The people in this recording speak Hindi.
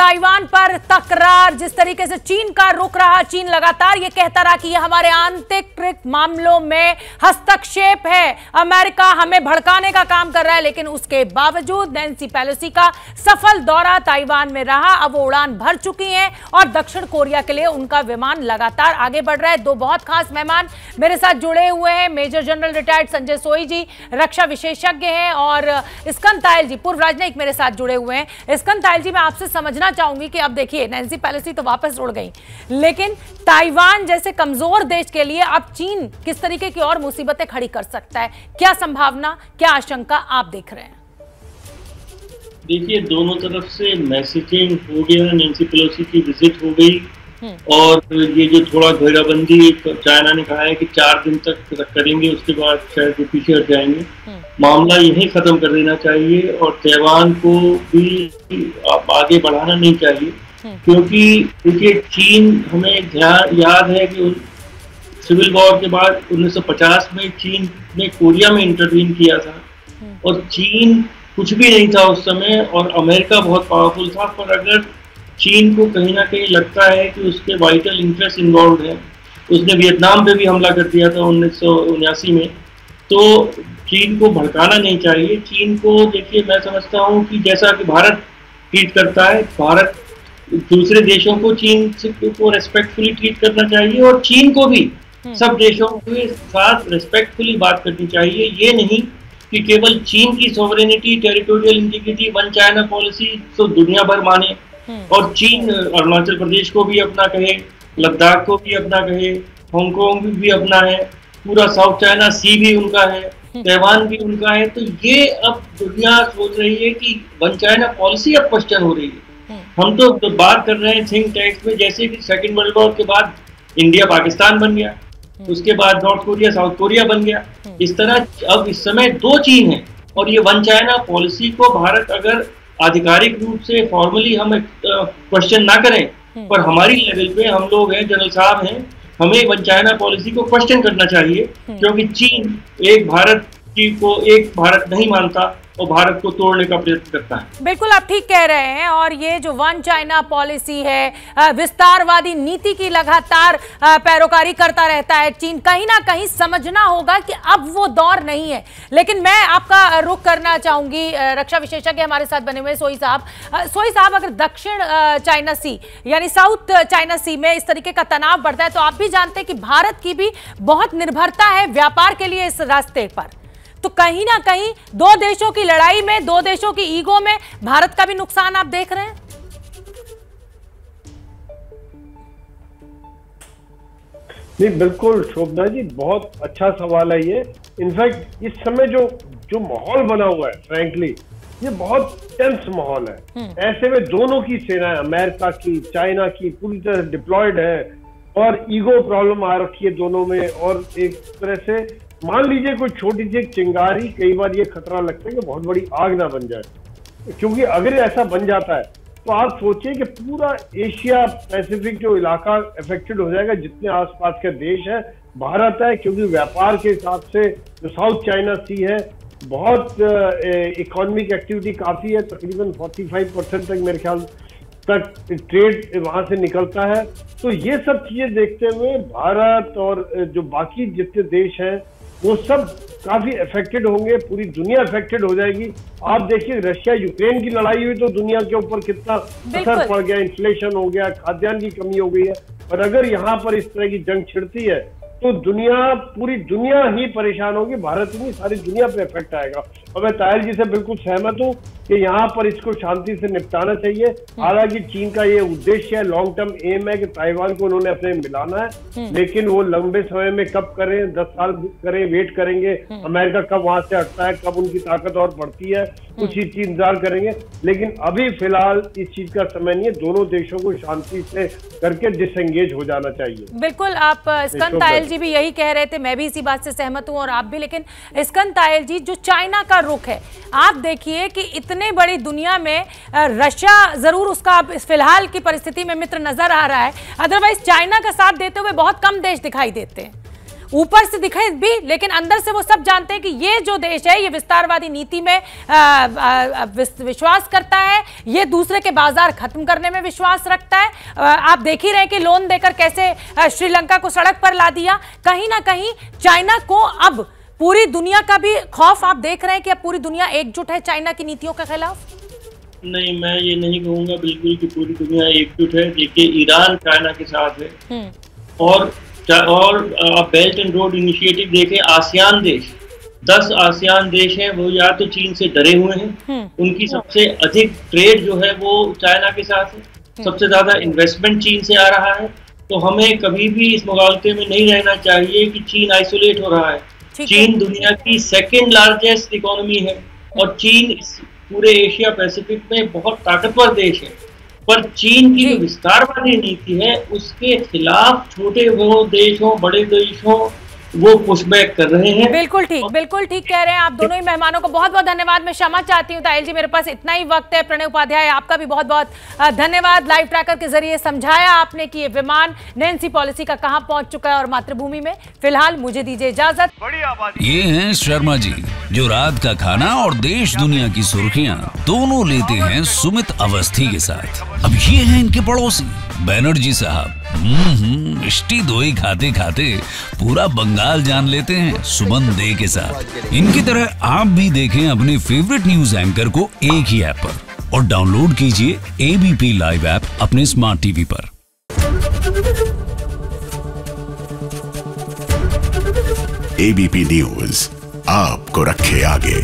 ताइवान पर तकरार, जिस तरीके से चीन का रुख रहा, चीन लगातार ये कहता रहा कि ये हमारे आंतरिक मामलों में हस्तक्षेप है, अमेरिका हमें भड़काने का काम कर रहा है, लेकिन उसके बावजूद नैन्सी पेलोसी का सफल दौरा ताइवान में रहा। अब वो उड़ान भर चुकी हैं और दक्षिण कोरिया के लिए उनका विमान लगातार आगे बढ़ रहा है। दो बहुत खास मेहमान मेरे साथ जुड़े हुए हैं, मेजर जनरल रिटायर्ड संजय सोई जी रक्षा विशेषज्ञ हैं और स्कंद तायल जी पूर्व राजनयिक मेरे साथ जुड़े हुए हैं। स्कंद तायल जी, मैं आपसे समझना चाहूंगी कि अब देखिए नैन्सी पेलोसी तो वापस उड़ गई, लेकिन ताइवान जैसे कमजोर देश के लिए अब चीन किस तरीके की और मुसीबतें खड़ी कर सकता है? क्या संभावना, क्या आशंका आप देख रहे हैं? देखिए, दोनों तरफ से मैसेजिंग हो गया, नैन्सी पेलोसी की विजिट हो गई और ये जो थोड़ा घेराबंदी चाइना ने कहा है कि 4 दिन तक करेंगे, उसके बाद शायद वो पीछे हट जाएंगे। मामला यही खत्म कर देना चाहिए और ताइवान को भी आगे बढ़ाना नहीं चाहिए, क्योंकि देखिए चीन, हमें याद है कि सिविल वॉर के बाद 1950 में चीन ने कोरिया में इंटरवीन किया था और चीन कुछ भी नहीं था उस समय और अमेरिका बहुत पावरफुल था। पर अगर चीन को कहीं ना कहीं लगता है कि उसके वाइटल इंटरेस्ट इन्वॉल्व है, उसने वियतनाम पे भी हमला कर दिया था 1979 में, तो चीन को भड़काना नहीं चाहिए। चीन को देखिए, मैं समझता हूँ कि जैसा कि भारत ट्रीट करता है, भारत दूसरे देशों को चीन को रेस्पेक्टफुली ट्रीट करना चाहिए और चीन को भी सब देशों के साथ रेस्पेक्टफुली बात करनी चाहिए। ये नहीं कि केवल चीन की sovereignty, territorial integrity, one China policy तो दुनिया भर माने और चीन अरुणाचल प्रदेश को भी अपना कहे, लद्दाख को भी अपना कहे, हांगकांग भी अपना है, पूरा साउथ चाइना सी भी उनका है, ताइवान भी उनका है। तो ये अब दुनिया सोच रही है कि वन चाइना पॉलिसी अब क्वेश्चन हो रही है। हम तो बात कर रहे हैं थिंक टैंक्स में, जैसे कि सेकेंड वर्ल्ड वॉर के बाद इंडिया पाकिस्तान बन गया, उसके बाद नॉर्थ कोरिया साउथ कोरिया बन गया। इस तरह अब इस समय 2 चीन है और ये वन चाइना पॉलिसी को भारत अगर आधिकारिक रूप से फॉर्मली हम क्वेश्चन ना करें, पर हमारी लेवल पे हम लोग हैं, जनरल साहब हैं, हमें वन चाइना पॉलिसी को क्वेश्चन करना चाहिए, क्योंकि चीन एक भारत नहीं मानता और भारत को तोड़ने का प्रयत्न करता है। बिल्कुल आप ठीक कह रहे हैं और ये जो वन चाइना पॉलिसी है, विस्तारवादी नीति की लगातार पैरोकारी करता रहता है चीन, कहीं ना कहीं समझना होगा कि अब वो दौर नहीं है। लेकिन मैं आपका रुख करना चाहूंगी, रक्षा विशेषज्ञ हमारे साथ बने हुए सोई साहब, अगर दक्षिण चाइना सी यानी साउथ चाइना सी में इस तरीके का तनाव बढ़ता है तो आप भी जानते हैं कि भारत की भी बहुत निर्भरता है व्यापार के लिए इस रास्ते पर, तो कहीं ना कहीं 2 देशों की लड़ाई में, 2 देशों की ईगो में भारत का भी नुकसान आप देख रहे हैं? नहीं, बिल्कुल शोभना जी, बहुत अच्छा सवाल है ये। इनफैक्ट इस समय जो माहौल बना हुआ है, फ्रैंकली ये बहुत टेंस माहौल है। ऐसे में दोनों की सेनाएं, अमेरिका की, चाइना की, पूरी तरह डिप्लॉयड है और ईगो प्रॉब्लम आ रखी है दोनों में। और एक तरह से मान लीजिए कोई छोटी सी चिंगारी, कई बार ये खतरा लगता है कि बहुत बड़ी आग ना बन जाए, क्योंकि अगर ऐसा बन जाता है तो आप सोचिए कि पूरा एशिया पैसिफिक जो इलाका अफेक्टेड हो जाएगा, जितने आसपास के देश है, भारत है, क्योंकि व्यापार के हिसाब से जो साउथ चाइना सी है, बहुत इकोनॉमिक एक्टिविटी काफी है, तकरीबन 45% तक मेरे ख्याल तक ट्रेड वहां से निकलता है। तो ये सब चीजें देखते हुए भारत और जो बाकी जितने देश हैं वो सब काफी अफेक्टेड होंगे, पूरी दुनिया अफेक्टेड हो जाएगी। आप देखिए रशिया यूक्रेन की लड़ाई हुई तो दुनिया के ऊपर कितना असर पड़ गया, इन्फ्लेशन हो गया, खाद्यान्न की कमी हो गई है। और अगर यहाँ पर इस तरह की जंग छिड़ती है तो पूरी दुनिया ही परेशान होगी, भारत ही नहीं सारी दुनिया पे इफेक्ट आएगा। और मैं तायल जी से बिल्कुल सहमत हूँ कि यहाँ पर इसको शांति से निपटाना चाहिए। हालांकि चीन का ये उद्देश्य है, लॉन्ग टर्म एम है कि ताइवान को उन्होंने अपने मिलाना है, लेकिन वो लंबे समय में कब करें, 10 साल करें, वेट करेंगे, अमेरिका कब वहां से हटता है, कब उनकी ताकत और बढ़ती है, कुछ ही चीज इंतजार करेंगे। लेकिन अभी फिलहाल इस चीज का समय नहीं है, दोनों देशों को शांति से करके डिसएंगेज हो जाना चाहिए। बिल्कुल, आप स्कंद तायल जी भी यही कह रहे थे, मैं भी इसी बात से सहमत हूं और आप भी। लेकिन स्कंद तायल जी, जो चाइना का रुख है, आप देखिए कि इतने बड़ी दुनिया में रशिया जरूर उसका फिलहाल की परिस्थिति में मित्र नजर आ रहा है, अदरवाइज चाइना का साथ देते हुए बहुत कम देश दिखाई देते हैं। ऊपर से दिखे भी, लेकिन अंदर से वो सब जानते हैं कि ये जो देश है ये विस्तारवादी नीति में विश्वास करता है, ये दूसरे के बाजार खत्म करने में विश्वास रखता है। आप देख ही रहे कि लोन देकर कैसे श्रीलंका को सड़क पर ला दिया। कहीं ना कहीं चाइना को अब पूरी दुनिया का भी खौफ आप देख रहे हैं कि अब पूरी दुनिया एकजुट है चाइना की नीतियों के खिलाफ। नहीं, मैं ये नहीं कहूंगा बिल्कुल कि पूरी दुनिया एकजुट है। देखिए, ईरान चाइना के साथ है और आप बेल्ट एंड रोड इनिशिएटिव देखें, आसियान देश 10 आसियान देश हैं, वो या तो चीन से डरे हुए हैं, उनकी सबसे अधिक ट्रेड जो है वो चाइना के साथ है, सबसे ज्यादा इन्वेस्टमेंट चीन से आ रहा है। तो हमें कभी भी इस मुगालते में नहीं रहना चाहिए कि चीन आइसोलेट हो रहा है। चीन दुनिया की 2nd लार्जेस्ट इकोनॉमी है और चीन पूरे एशिया पैसिफिक में बहुत ताकतवर देश है। पर चीन की जो विस्तारवादी नीति है उसके खिलाफ छोटे वो देश हो, बड़े देश हो, वो पुशबैक कर रहे हैं। बिल्कुल ठीक कह रहे हैं आप दोनों ही मेहमानों को बहुत बहुत धन्यवाद। मैं क्षमा चाहती हूँ तायल जी, मेरे पास इतना ही वक्त है। प्रणय उपाध्याय, आपका भी बहुत बहुत धन्यवाद। लाइव ट्रैकर के जरिए समझाया आपने कि ये विमान नैन्सी पॉलिसी का कहां पहुंच चुका है और मातृभूमि में। फिलहाल मुझे दीजिए इजाजत। ये हैं शर्मा जी, जो रात का खाना और देश दुनिया की सुर्खियां दोनों लेते हैं सुमित अवस्थी के साथ। अब ये हैं इनके पड़ोसी बैनर्जी साहब। मिष्टी दोई खाते खाते पूरा बंगाल जान लेते हैं सुमन दे के साथ। इनकी तरह आप भी देखें अपने फेवरेट न्यूज एंकर को एक ही ऐप पर और डाउनलोड कीजिए एबीपी लाइव ऐप अपने स्मार्ट टीवी पर। एबीपी न्यूज आपको रखे आगे।